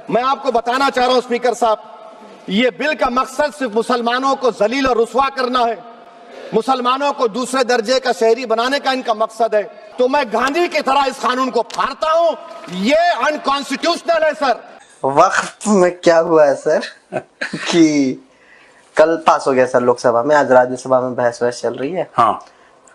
मैं आपको बताना चाह रहा हूं स्पीकर साहब, ये बिल का मकसद सिर्फ मुसलमानों को जलील और रुस्वा करना है, मुसलमानों को दूसरे दर्जे का शहरी बनाने का इनका मकसद है। तो मैं गांधी की तरह इस कानून को फाड़ता हूं, ये अनकॉन्स्टिट्यूशनल है सर। वक्त में क्या हुआ है सर कि कल पास हो गया सर लोकसभा में, आज राज्यसभा में बहस चल रही है। हाँ,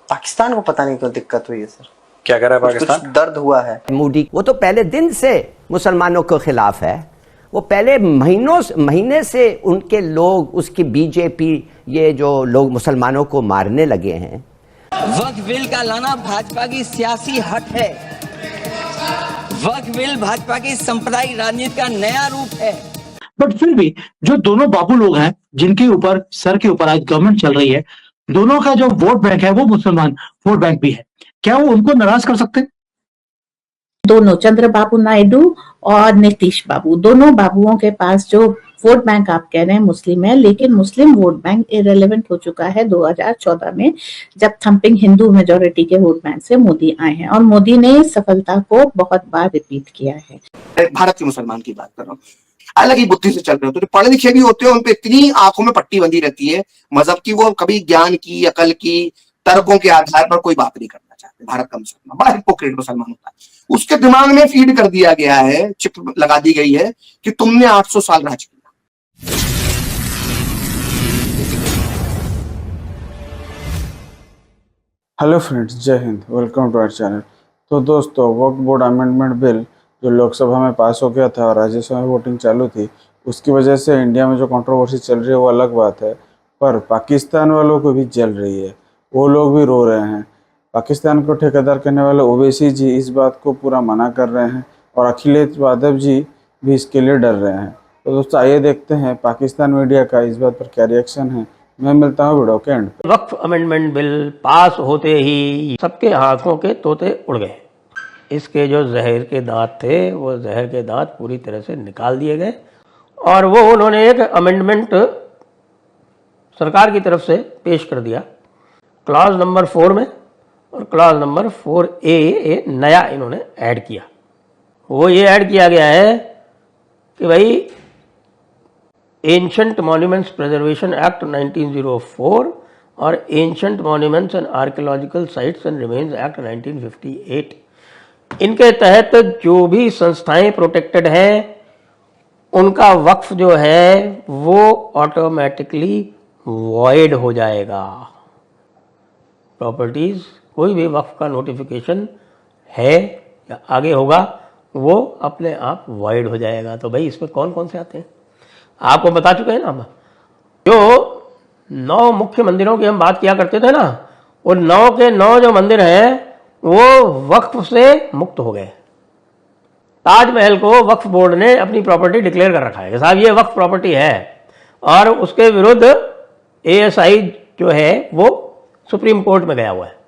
पाकिस्तान को पता नहीं क्यों दिक्कत हुई है सर। क्या कर रहा है पाकिस्तान? कुछ दर्द हुआ है। मोदी वो तो पहले दिन से मुसलमानों के खिलाफ है, वो पहले महीने से उनके लोग, उसकी बीजेपी, ये जो लोग मुसलमानों को मारने लगे हैं। वक्फ बिल का लाना भाजपा की सियासी हट है। वक्फ बिल भाजपा की सांप्रदायिक राजनीति का नया रूप है। बट फिर भी जो दोनों बाबू लोग हैं जिनके ऊपर सर के ऊपर आज गवर्नमेंट चल रही है, दोनों का जो वोट बैंक है वो मुसलमान वोट बैंक भी है, क्या वो उनको नाराज कर सकते? दोनों चंद्रबाबू नायडू और नीतीश बाबू, दोनों बाबुओं के पास जो वोट बैंक आप कह रहे हैं मुस्लिम है, लेकिन मुस्लिम वोट बैंक इरेलेवेंट हो चुका है 2014 में, जब थंपिंग हिंदू मेजोरिटी के वोट बैंक से मोदी आए हैं। और मोदी ने इस सफलता को बहुत बार रिपीट किया है। भारत के मुसलमान की बात कर रहा हूँ, अलग ही बुद्धि से चल रहे हो, तो जो पढ़े लिखे भी होते हैं उन पे इतनी आंखों में पट्टी बंधी रहती है मजहब की, वो कभी ज्ञान की, अकल की, तर्कों के आधार पर कोई बात नहीं करना चाहते। भारत का मुसलमान बड़ा हिपोक्रेट मुसलमान होता है, उसके दिमाग में फीड कर दिया गया है, चिप लगा दी गई है कि तुमने 800 साल राज किया। हेलो फ्रेंड्स, जय Hind, welcome to our channel. तो दोस्तों, वक्फ बोर्ड अमेंडमेंट बिल जो लोकसभा में पास हो गया था और राज्यसभा में वोटिंग चालू थी, उसकी वजह से इंडिया में जो कंट्रोवर्सी चल रही है वो अलग बात है, पर पाकिस्तान वालों को भी जल रही है, वो लोग भी रो रहे हैं। पाकिस्तान को ठेकेदार कहने वाले ओवैसी जी इस बात को पूरा मना कर रहे हैं और अखिलेश यादव जी भी इसके लिए डर रहे हैं। तो दोस्तों, आइए देखते हैं पाकिस्तान मीडिया का इस बात पर क्या रिएक्शन है। मैं मिलता हूँ वीडियो के एंड पे। वक्फ अमेंडमेंट बिल पास होते ही सबके हाथों के तोते उड़ गए। इसके जो जहर के दांत थे, वो जहर के दांत पूरी तरह से निकाल दिए गए और वो उन्होंने एक अमेंडमेंट सरकार की तरफ से पेश कर दिया। क्लॉज नंबर 4 में और क्लॉज नंबर 4A नया इन्होंने ऐड किया। वो ये ऐड किया गया है कि भाई एंशंट मॉन्यूमेंट्स प्रिजर्वेशन एक्ट 1904 और ancient monuments and archaeological sites and remains act 1958, इनके तहत जो भी संस्थाएं प्रोटेक्टेड हैं उनका वक्फ जो है वो ऑटोमेटिकली वॉइड हो जाएगा। प्रॉपर्टीज, कोई भी वक्फ का नोटिफिकेशन है या आगे होगा वो अपने आप वॉइड हो जाएगा। तो भाई इसमें कौन कौन से आते हैं आपको बता चुके हैं ना हम। जो 9 मुख्य मंदिरों की हम बात किया करते थे ना, वो 9 के 9 जो मंदिर हैं वो वक्फ से मुक्त हो गए। ताजमहल को वक्फ बोर्ड ने अपनी प्रॉपर्टी डिक्लेयर कर रखा है कि साहब ये वक्फ प्रॉपर्टी है, और उसके विरुद्ध ASI जो है वो सुप्रीम कोर्ट में गया हुआ है।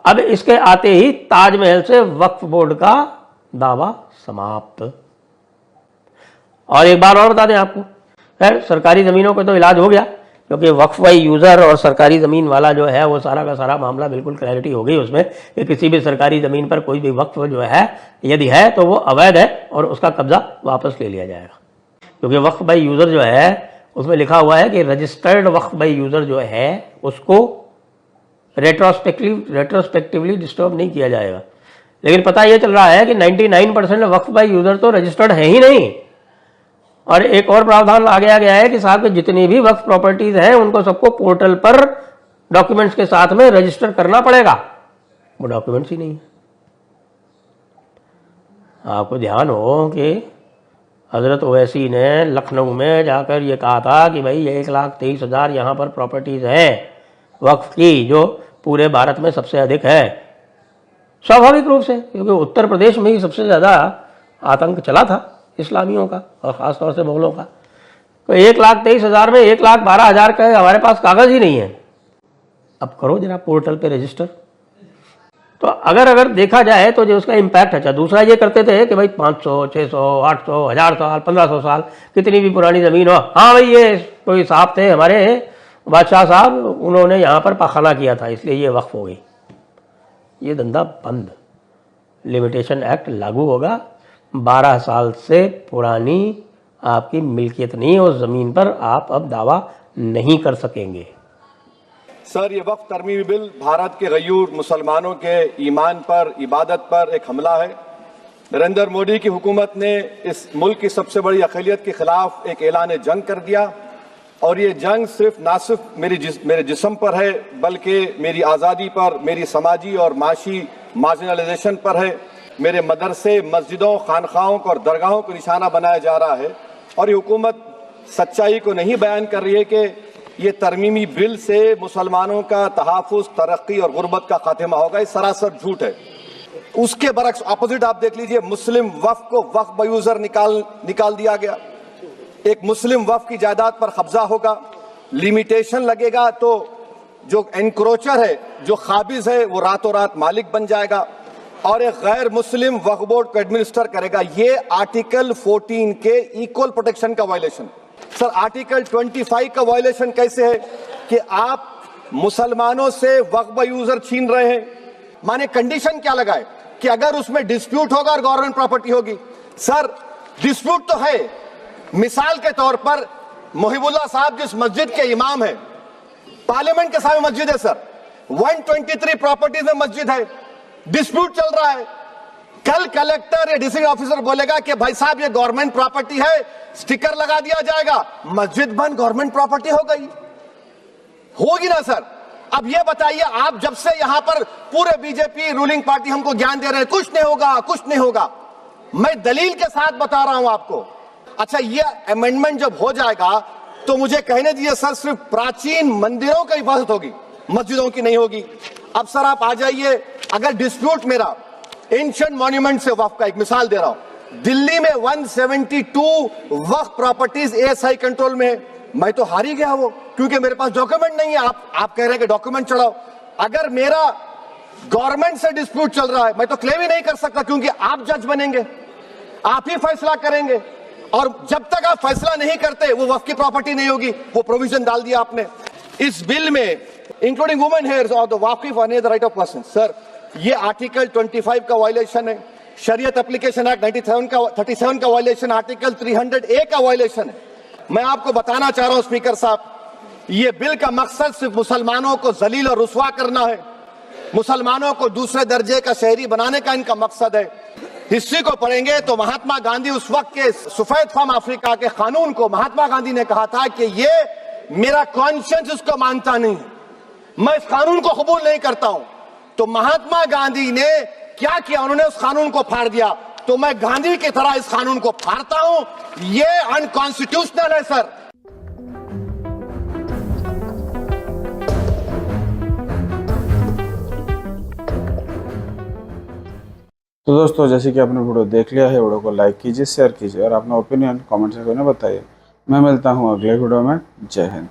अब इसके आते ही ताजमहल से वक्फ बोर्ड का दावा समाप्त। और एक बार और बता दें आपको, खैर सरकारी ज़मीनों का तो इलाज हो गया, क्योंकि वक्फ बाई यूज़र और सरकारी ज़मीन वाला जो है वो सारा का सारा मामला बिल्कुल क्लैरिटी हो गई उसमें कि किसी भी सरकारी ज़मीन पर कोई भी वक्फ जो है यदि है तो वो अवैध है और उसका कब्जा वापस ले लिया जाएगा। क्योंकि वक्फ बाई यूज़र जो है उसमें लिखा हुआ है कि रजिस्टर्ड वक्फ बाई यूज़र जो है उसको रेट्रोस्पेक्टिवली डिस्टर्ब नहीं किया जाएगा। लेकिन पता ये चल रहा है कि 99% वक्फ बाई यूज़र तो रजिस्टर्ड है ही नहीं। और एक और प्रावधान आ गया है कि साहब जितनी भी वक्फ प्रॉपर्टीज हैं उनको सबको पोर्टल पर डॉक्यूमेंट्स के साथ में रजिस्टर करना पड़ेगा। वो डॉक्यूमेंट्स ही नहीं है। आपको ध्यान हो कि हजरत ओवैसी ने लखनऊ में जाकर ये कहा था कि भाई 1,23,000 यहाँ पर प्रॉपर्टीज हैं वक्फ की, जो पूरे भारत में सबसे अधिक है। स्वाभाविक रूप से, क्योंकि उत्तर प्रदेश में ही सबसे ज़्यादा आतंक चला था इस्लामियों का और ख़ासतौर से मुगलों का। तो 1,23,000 में 1,12,000 का हमारे पास कागज़ ही नहीं है। अब करो जरा पोर्टल पे रजिस्टर। तो अगर देखा जाए तो जो उसका इम्पैक्ट अच्छा। दूसरा ये करते थे कि भाई 500, 600, 800, 1000 साल, 1500 साल, कितनी भी पुरानी ज़मीन हो, हाँ भाई ये कोई साहब थे हमारे बादशाह साहब, उन्होंने यहाँ पर पाखाना किया था इसलिए ये वक्फ हो गई। ये धंधा बंद। लिमिटेशन एक्ट लागू होगा 12 साल से पुरानी आपकी मिल्कियत नहीं है, उस ज़मीन पर आप अब दावा नहीं कर सकेंगे। सर, ये वक्फ तरमीमी बिल भारत के गयूर मुसलमानों के ईमान पर, इबादत पर एक हमला है। नरेंद्र मोदी की हुकूमत ने इस मुल्क की सबसे बड़ी अक़लियत के खिलाफ एक ऐलान जंग कर दिया, और ये जंग ना सिर्फ मेरे जिस्म पर है, बल्कि मेरी आज़ादी पर, मेरी समाजी और माशी मार्जिनलाइजेशन पर है। मेरे मदरसे, मस्जिदों, खानखाहों और दरगाहों को निशाना बनाया जा रहा है। और ये हुकूमत सच्चाई को नहीं बयान कर रही है कि ये तरमीमी बिल से मुसलमानों का तहफ़्फ़ुज़, तरक्की और गुर्बत का खात्मा होगा। ये सरासर झूठ है। उसके बरक्स अपोजिट आप देख लीजिए, मुस्लिम वक्फ को वक्फ बयूजर निकाल दिया गया। एक मुस्लिम वक्फ की जायदाद पर कब्जा होगा, लिमिटेशन लगेगा, तो जो एनक्रोचर है, जो खाबिज है, वो रातों रात मालिक बन जाएगा और एक गैर मुस्लिम वक्फ बोर्ड को एडमिनिस्टर करेगा। ये आर्टिकल 14 के इक्वल प्रोटेक्शन का वायलेशन। सर, आर्टिकल 25 का वायलेशन कैसे है कि आप मुसलमानों से वक्फ यूजर छीन रहे हैं। माने कंडीशन क्या लगाए कि अगर उसमें डिस्प्यूट होगा और गवर्नमेंट प्रॉपर्टी होगी। सर, डिस्प्यूट तो है। मिसाल के तौर पर मोहिबुल्लाह साहब जिस मस्जिद के इमाम है, पार्लियामेंट के सामने मस्जिद है सर, 123 प्रॉपर्टीज में मस्जिद है, डिस्प्यूट चल रहा है। कल कलेक्टर या डिस्ट्रिक्ट ऑफिसर बोलेगा कि भाई साहब ये गवर्नमेंट प्रॉपर्टी है, स्टिकर लगा दिया जाएगा, मस्जिद बंद, गवर्नमेंट प्रॉपर्टी हो गई, होगी ना सर। अब ये बताइए, आप जब से यहां पर पूरे बीजेपी रूलिंग पार्टी हमको ज्ञान दे रहे हैं कुछ नहीं होगा, कुछ नहीं होगा, मैं दलील के साथ बता रहा हूं आपको। अच्छा, ये अमेंडमेंट जब हो जाएगा तो मुझे कहने दीजिए सर, सिर्फ प्राचीन मंदिरों की हिफाजत होगी, मस्जिदों की नहीं होगी। अब सर आप आ जाइए, अगर डिस्प्यूट मेरा एंशिएंट मॉन्यूमेंट से वक्फ का एक मिसाल दे रहा हूं, दिल्ली में 172 वक्फ प्रॉपर्टीज एएसआई कंट्रोल में है, मैं तो हार ही गया वो, क्योंकि मेरे पास डॉक्यूमेंट नहीं है। आप कह रहे हैं कि डॉक्यूमेंट चढ़ाओ। अगर मेरा गवर्नमेंट से डिस्प्यूट चल रहा है, मैं तो क्लेम ही नहीं कर सकता, क्योंकि आप जज बनेंगे, आप ही फैसला करेंगे, और जब तक आप फैसला नहीं करते वो वक्फ की प्रॉपर्टी नहीं होगी। वो प्रोविजन डाल दिया आपने इस बिल में, इंक्लूडिंग वुमेन हेयर्स और द वाकिफ on the right of person. Sir, ये आर्टिकल 25 का वायलेशन है, शरीयत एप्लीकेशन एक्ट 37 का वायलेशन, आर्टिकल 300A का वायलेशन है। मैं आपको बताना चाह रहा हूं स्पीकर साहब, ये बिल का मकसद सिर्फ मुसलमानों को जलील और रुस्वा करना है, मुसलमानों को दूसरे दर्जे का शहरी बनाने का इनका मकसद है। हिस्ट्री को पढ़ेंगे तो महात्मा गांधी उस वक्त के सफेद फार्म अफ्रीका के कानून को महात्मा गांधी ने कहा था कि ये मेरा कॉन्शियंस इसको मानता नहीं है, मैं इस कानून को कबूल नहीं करता हूं। तो महात्मा गांधी ने क्या किया, उन्होंने उस कानून को फाड़ दिया। तो मैं गांधी की तरह इस कानून को फाड़ता हूं, ये अनकॉन्स्टिट्यूशनल है सर। तो दोस्तों, जैसे कि आपने वीडियो देख लिया है, वीडियो को लाइक कीजिए, शेयर कीजिए और अपना ओपिनियन कमेंट सेक्शन में बताइए। मैं मिलता हूं अगले वीडियो में। जय हिंद।